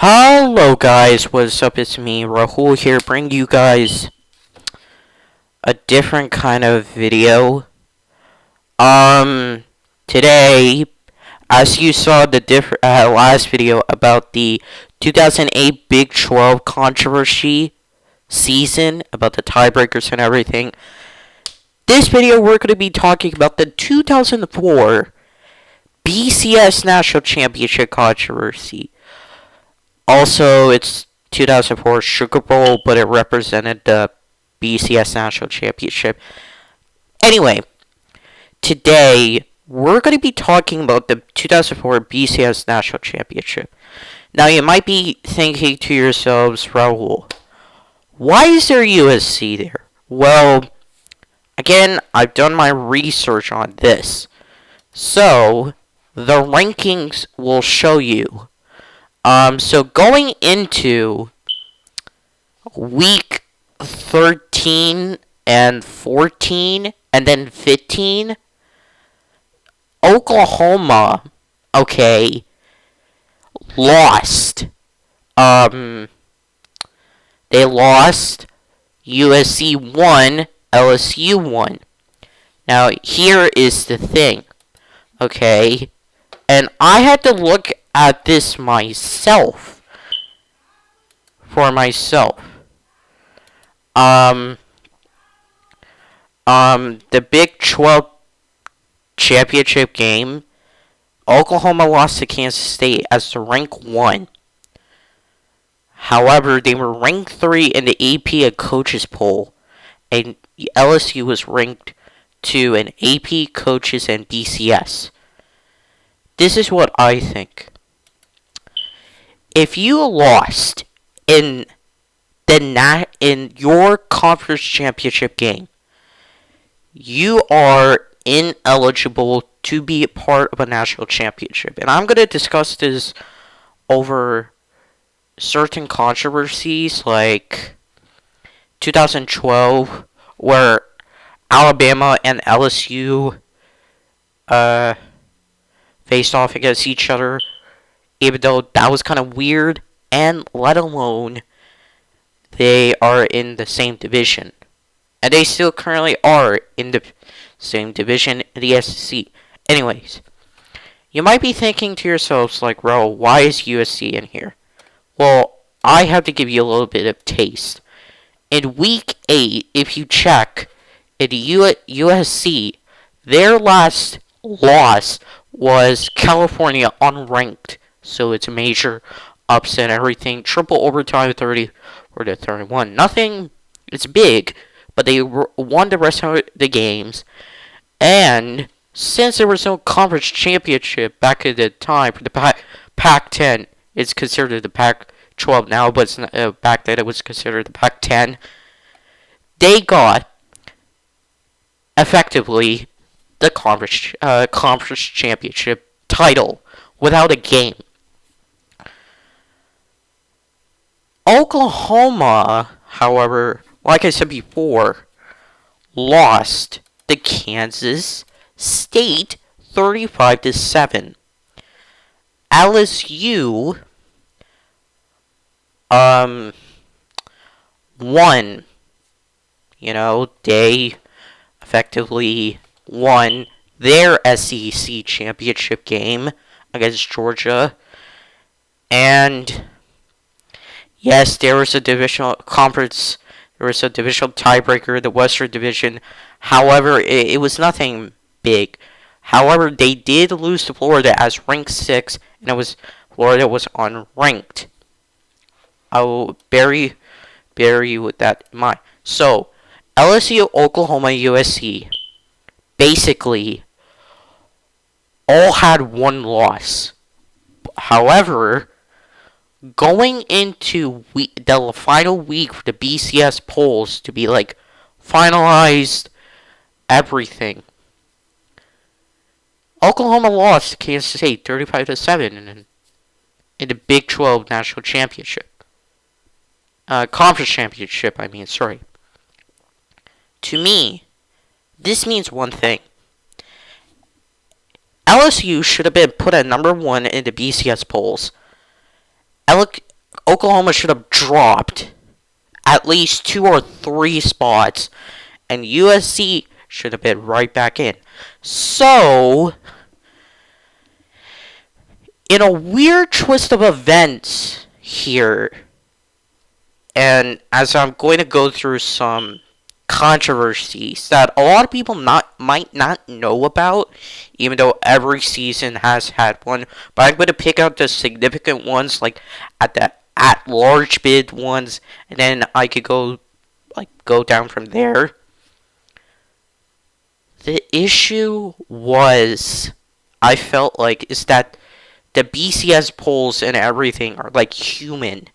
Hello guys, what's up? It's me, Rahul here, bringing you guys a different kind of video. Today, as you saw the last video about the 2008 Big 12 controversy season, about the tiebreakers and everything, this video we're going to be talking about the 2004 BCS National Championship controversy. Also, it's 2004 Sugar Bowl, but it represented the BCS National Championship. Anyway, today we're going to be talking about the 2004 BCS National Championship. Now, you might be thinking to yourselves, Raul, why is there USC there? Well, again, I've done my research on this. So, the rankings will show you. So going into week 13 and 14 and then 15, Oklahoma, lost. They lost. USC won. LSU won. Now, here is the thing, and I had to look at this myself. For myself. The Big 12 championship game, Oklahoma lost to Kansas State as the rank 1. However, they were ranked 3 in the AP and coaches poll, and LSU was ranked 2 in AP, coaches, and BCS. This is what I think. If you lost in your conference championship game, you are ineligible to be a part of a national championship. And I'm going to discuss this over certain controversies like 2012, where Alabama and LSU faced off against each other, even though that was kind of weird, and let alone they are in the same division. And they still currently are in the same division in the SEC. Anyways, you might be thinking to yourselves, like, bro, why is USC in here? Well, I have to give you a little bit of taste. In week 8, if you check, in USC, their last loss was California unranked. So it's a major upset, everything. Triple overtime, 30-31. Nothing, it's big, but they won the rest of the games. And since there was no conference championship back at the time for the Pac-10, it's considered the Pac-12 now, but it's not, back then it was considered the Pac-10. They got, effectively, the conference championship title without a game. Oklahoma, however, like I said before, lost to Kansas State 35-7. LSU won. They effectively won their SEC championship game against Georgia. And yes, there was a divisional conference. There was a divisional tiebreaker, the Western Division. However, it was nothing big. However, they did lose to Florida as ranked 6, and Florida was unranked. I will bear you with that in mind. So, LSU, Oklahoma, USC, basically all had one loss. However, going into the final week for the BCS polls to be finalized everything, Oklahoma lost to Kansas State 35-7 in the Big 12 National Championship. Conference Championship, sorry. To me, this means one thing. LSU should have been put at number 1 in the BCS polls. Oklahoma should have dropped at least 2 or 3 spots, and USC should have been right back in. So, in a weird twist of events here, and as I'm going to go through some controversies that a lot of people might not know about, even though every season has had one, but I'm going to pick out the significant ones, like at large bid ones, and then I could go down from there. The issue was, I felt like, is that the BCS polls and everything are like human,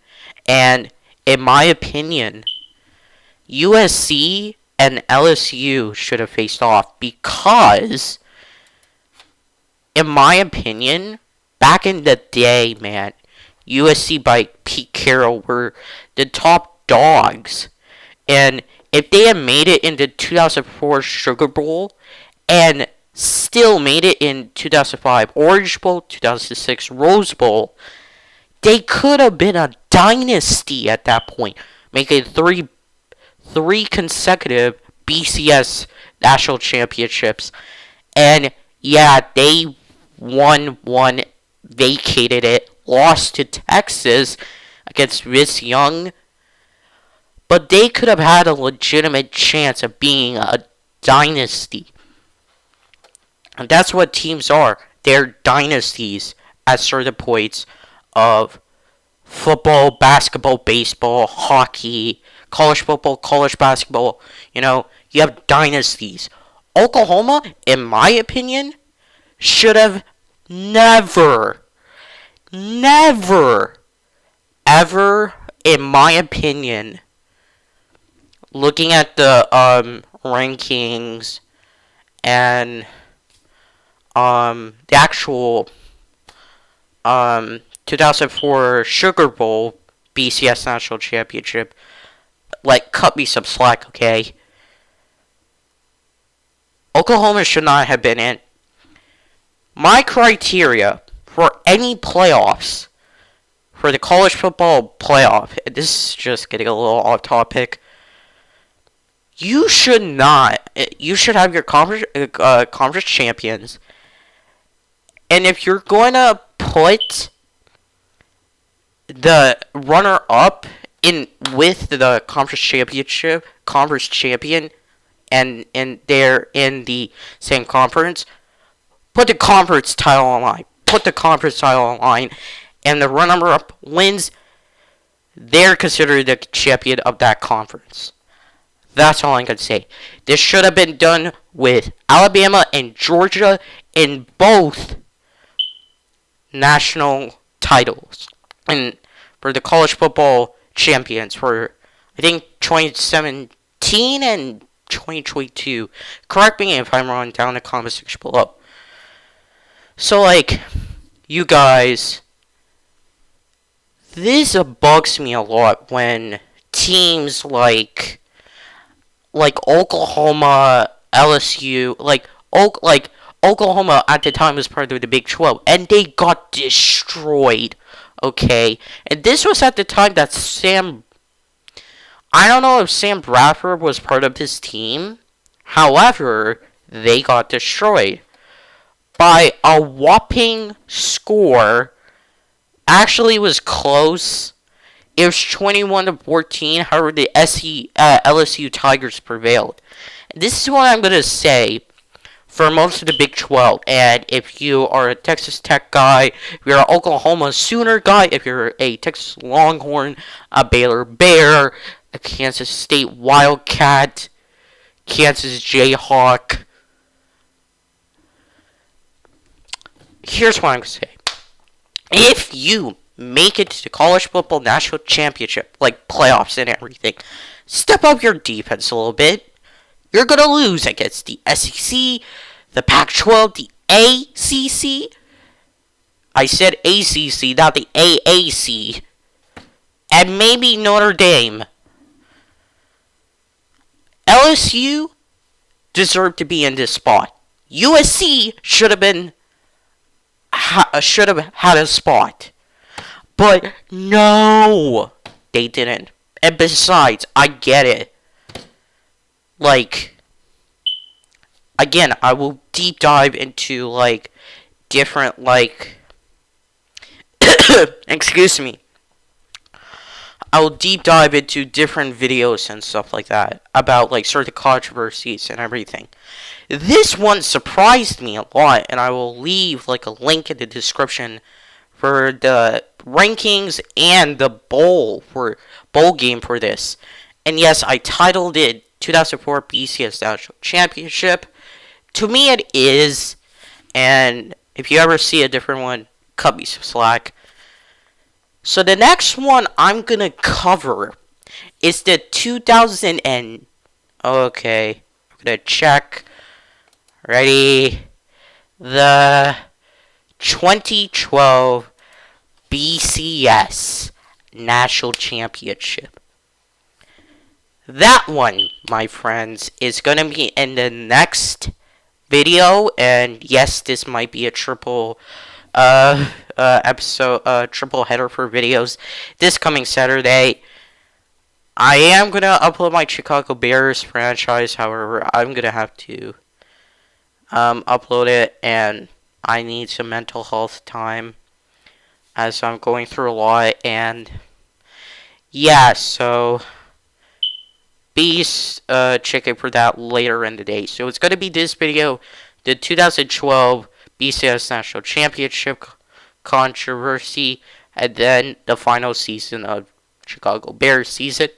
and in my opinion, USC and LSU should have faced off because, in my opinion, back in the day, man, USC by Pete Carroll were the top dogs. And if they had made it into 2004 Sugar Bowl and still made it in 2005 Orange Bowl, 2006 Rose Bowl, they could have been a dynasty at that point, making three consecutive BCS national championships. And yeah, they won one, vacated it, lost to Texas against Vince Young, but they could have had a legitimate chance of being a dynasty. And that's what teams are. They're dynasties at certain points of football, basketball, baseball, hockey, college football, college basketball. You have dynasties. Oklahoma, in my opinion, should have never, ever, in my opinion, looking at the rankings and the actual 2004 Sugar Bowl BCS National Championship, cut me some slack, okay? Oklahoma should not have been in. My criteria for any playoffs, for the college football playoff, and this is just getting a little off topic, you should have your conference champions, and if you're going to put the runner-up in with the conference champion, and they're in the same conference, put the conference title on line. And the runner-up wins, they're considered the champion of that conference. That's all I'm going to say. This should have been done with Alabama and Georgia in both national titles. And for the college football champions for, I think, 2017 and 2022. Correct me if I'm wrong down in the comment section below. So, you guys, this bugs me a lot when teams like Oklahoma, LSU, Oklahoma at the time was part of the Big 12, and they got destroyed, okay? And this was at the time that I don't know if Sam Bradford was part of this team. However, they got destroyed by a whopping score. Actually, it was close. It was 21-14. However, the LSU Tigers prevailed. And this is what I'm going to say for most of the Big 12. And if you are a Texas Tech guy, if you're an Oklahoma Sooner guy, if you're a Texas Longhorn, a Baylor Bear, a Kansas State Wildcat, Kansas Jayhawk, here's what I'm going to say. If you make it to the college football national championship, playoffs and everything, step up your defense a little bit. You're going to lose against the SEC, the Pac-12, the ACC. I said ACC, not the AAC. And maybe Notre Dame. LSU deserved to be in this spot. USC should have had a spot. But no, they didn't. And besides, I get it. Like, again, I will deep dive into, like, different, like, excuse me. I will deep dive into different videos and stuff like that about, like, certain controversies and everything. This one surprised me a lot, and I will leave, like, a link in the description for the rankings and the bowl game for this. And yes, I titled it 2004 BCS National Championship. To me, it is. And if you ever see a different one, cut me some slack. So the next one I'm gonna cover is the 2000 and okay, I'm gonna check. Ready? The 2012 BCS National Championship. That one, my friends, is going to be in the next video. And yes, this might be a triple episode, triple header for videos this coming Saturday. I am going to upload my Chicago Bears franchise. However, I'm going to have to upload it, and I need some mental health time as I'm going through a lot. And yeah, so be checking for that later in the day. So it's going to be this video, the 2012 BCS National Championship controversy, and then the final season of Chicago Bears season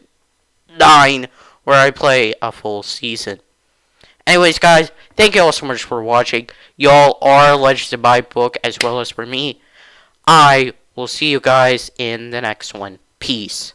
9, where I play a full season. Anyways, guys, thank you all so much for watching. Y'all are legends in my book, as well as for me. I will see you guys in the next one. Peace.